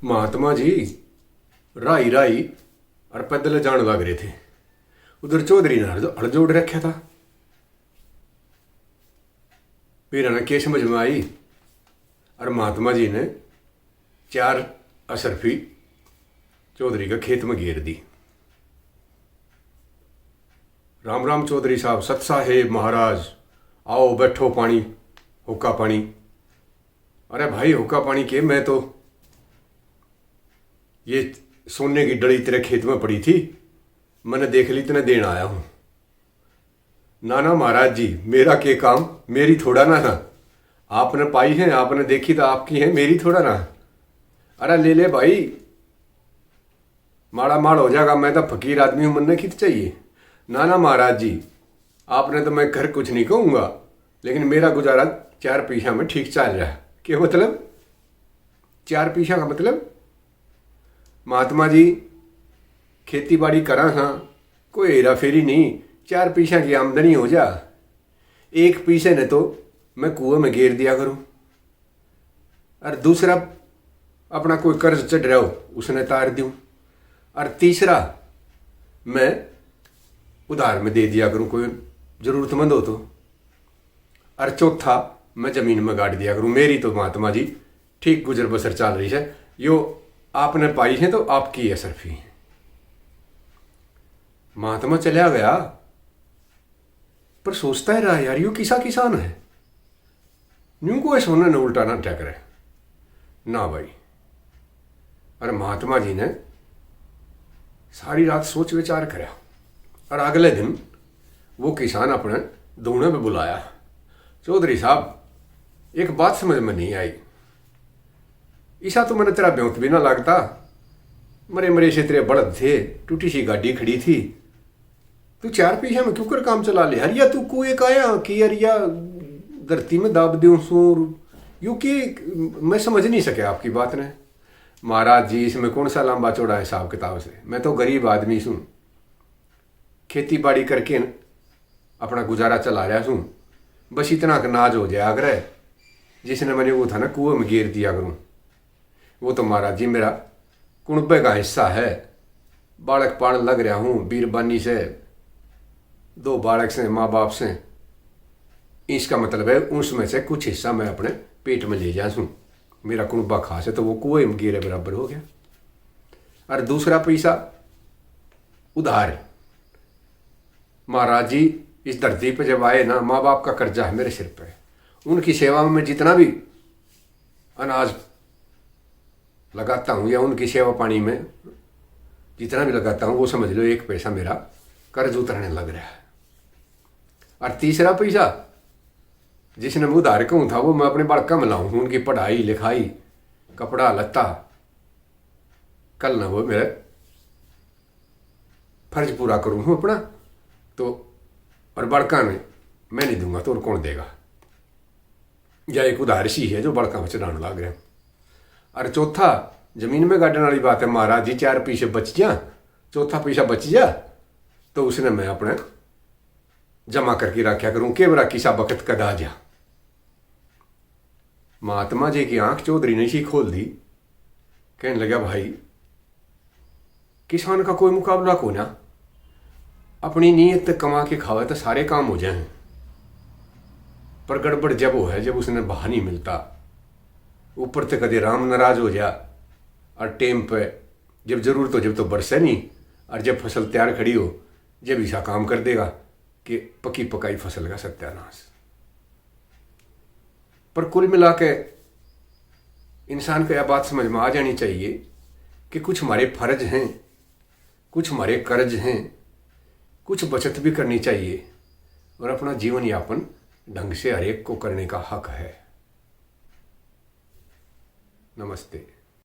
महात्मा जी राई राई और पैदल जान लग रहे थे। उधर चौधरी ने हड़जोड़ रखा था। फिर ने क्या समझ में आई और महात्मा जी ने चार असरफी चौधरी का खेत में घेर दी। राम राम चौधरी साहब, सत साहेब महाराज, आओ बैठो, पानी हुक्का पानी। अरे भाई हुक्का पानी के, मैं तो ये सोने की डली तेरे खेत में पड़ी थी, मैंने देख ली तेने देन आया हूं। ना ना महाराज जी, मेरा के काम, मेरी थोड़ा ना था। आपने पाई है, आपने देखी तो आपकी है, मेरी थोड़ा ना। अरे ले ले भाई, माड़ा माड़ हो जाएगा, मैं तो फकीर आदमी हूं, मन कित चाहिए। ना ना महाराज जी, आपने तो मैं घर कुछ नहीं कहूँगा, लेकिन मेरा गुजारा चार पैसा में ठीक चल रहा है। क्या मतलब चार पैसा का मतलब? महात्मा जी खेती बाड़ी करा हाँ, कोई हेरा फेरी नहीं, चार पैसा की आमदनी हो जा। एक पैसे ने तो मैं कुएं में घेर दिया करूं, और दूसरा अपना कोई कर्ज चढ़ रहा हो उसने तार दूं, और तीसरा मैं उधार में दे दिया करूं कोई जरूरतमंद हो तो, और चौथा मैं जमीन में गाड़ दिया करूं। मेरी तो महात्मा जी ठीक गुजर बसर चल रही है। यो आपने पाई है तो आपकी है सरफी। महात्मा चला गया, पर सोचता है रहा यार, यू किसा किसान है, न्यू को सोना न उल्टा ना टकरे ना भाई। अरे महात्मा जी ने सारी रात सोच विचार कराया, और अगले दिन वो किसान अपने दूने पे बुलाया। चौधरी साहब, एक बात समझ में नहीं आई, ईसा तो मैंने तेरा ब्योंत भी ना लगता, मरे मरे से तेरे बड़द थे, टूटी सी गाड़ी खड़ी थी, तू चार पैसा में क्यों कर काम चला ले। हरिया तू कुएं का आया कि हरिया धरती में दाब दूं सूर, यू कि मैं समझ नहीं सके आपकी बात ने। महाराज जी, इसमें कौन सा लंबा चौड़ा हिसाब किताब से, मैं तो गरीब आदमी सूँ, खेती बाड़ी करके अपना गुजारा चला रहा सूँ, बस इतना नाज हो जाए आग्रह जिसने मैंने वो था ना कुएं में घेर दिया करूँ, वो तो महाराज जी मेरा कुणबे का हिस्सा है। बालक पाण लग रहा हूँ, बीरबानी से, दो बालक से, माँ बाप से, इसका मतलब है उसमें से कुछ हिस्सा मैं अपने पेट में ले जासूँ। मेरा कुणबा खास है तो वो कुएं में गिरे बराबर हो गया। और दूसरा पैसा उधार। महाराज जी इस धरती पे जब आए ना, माँ बाप का कर्जा है मेरे सिर पे, उनकी सेवा में मैं जितना भी अनाज लगाता हूँ या उनकी सेवा पानी में जितना भी लगाता हूँ, वो समझ लो एक पैसा मेरा कर्ज उतरने लग रहा है। और तीसरा पैसा जिसने मैं उधार कहूँ था, वो मैं अपने बालका में लाऊँ, उनकी पढ़ाई लिखाई, कपड़ा लत्ता, कल ना वो मेरा फर्ज पूरा करूँ हूँ अपना तो, और बड़का में मैं नहीं दूंगा तो और कौन देगा। या एक उधार सी है जो बड़का में चढ़ाने लग रहे हैं। और चौथा जमीन में गाड़ने वाली बात है, महाराज जी चार पैसे बच जा, चौथा पैसा बच जा तो उसने मैं अपने जमा करके रखा करूं, केवरा किसा वक्त कदा जा। महात्मा जी की आंख चौधरी ने सी खोल दी, कहने लगा भाई किसान का कोई मुकाबला को ना, अपनी नीयत कमा के खावे तो सारे काम हो जाए, पर गड़बड़ जब वो है जब उसने बहा नहीं मिलता, ऊपर से कदे राम नाराज हो जा, और टेम पे जब जरूरत हो जब तो बरसे नहीं, और जब फसल तैयार खड़ी हो जब ऐसा काम कर देगा कि पकी पकाई फसल का सत्यानाश। पर कुल मिला के इंसान को यह बात समझ में आ जानी चाहिए कि कुछ हमारे फर्ज हैं, कुछ हमारे कर्ज हैं, कुछ बचत भी करनी चाहिए, और अपना जीवन यापन ढंग से हर एक को करने का हक है। नमस्ते।